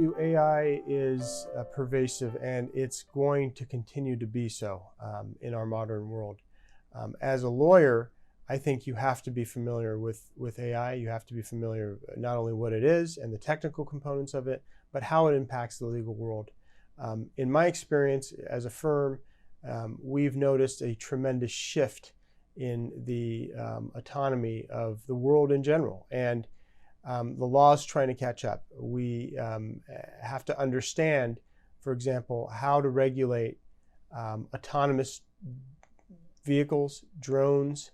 view, AI is pervasive, and it's going to continue to be so in our modern world. As a lawyer, I think you have to be familiar with AI. You have to be familiar not only what it is and the technical components of it, but how it impacts the legal world. In my experience as a firm, we've noticed a tremendous shift in the autonomy of the world in general. And the law is trying to catch up. We have to understand, for example, how to regulate autonomous vehicles, drones,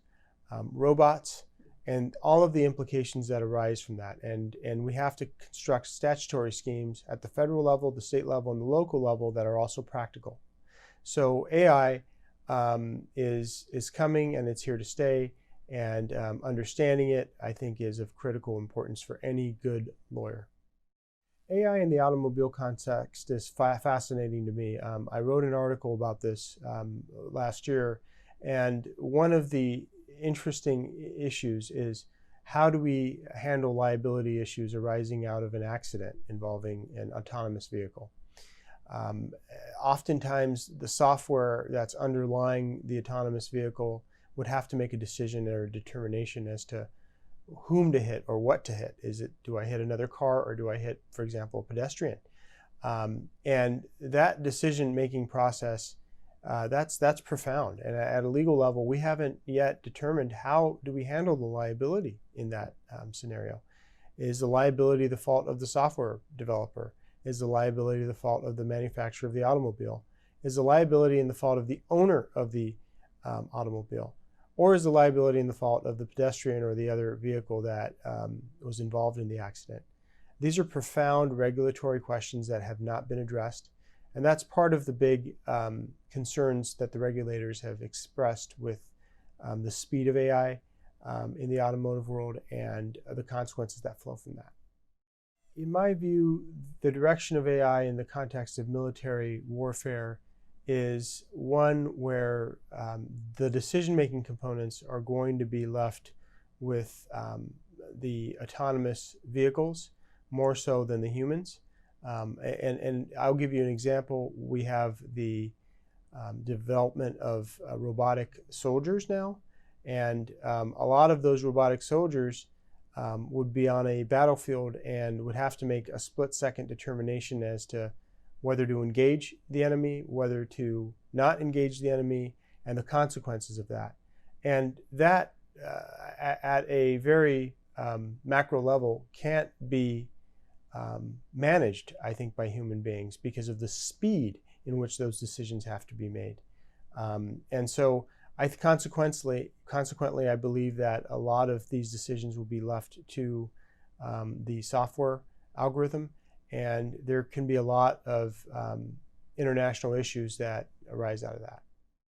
robots, and all of the implications that arise from that. And we have to construct statutory schemes at the federal level, the state level, and the local level that are also practical. So AI is coming, and it's here to stay. And understanding it, I think, is of critical importance for any good lawyer. AI in the automobile context is fascinating to me. I wrote an article about this last year, and one of the interesting issues is how do we handle liability issues arising out of an accident involving an autonomous vehicle. Oftentimes, the software that's underlying the autonomous vehicle would have to make a decision or a determination as to whom to hit or what to hit. Do I hit another car, or do I hit, for example, a pedestrian? And that decision-making process, that's profound. And at a legal level, we haven't yet determined how do we handle the liability in that scenario. Is the liability the fault of the software developer? Is the liability the fault of the manufacturer of the automobile? Is the liability in the fault of the owner of the automobile? Or is the liability in the fault of the pedestrian or the other vehicle that was involved in the accident? These are profound regulatory questions that have not been addressed. And that's part of the big concerns that the regulators have expressed with the speed of AI in the automotive world and the consequences that flow from that. In my view, the direction of AI in the context of military warfare is one where the decision-making components are going to be left with the autonomous vehicles more so than the humans. And I'll give you an example. We have the development of robotic soldiers now, and a lot of those robotic soldiers would be on a battlefield and would have to make a split-second determination as to whether to engage the enemy, whether to not engage the enemy, and the consequences of that. And that, at a very macro level, can't be managed, I think, by human beings because of the speed in which those decisions have to be made. And so consequently, I believe that a lot of these decisions will be left to the software algorithm, and there can be a lot of international issues that arise out of that.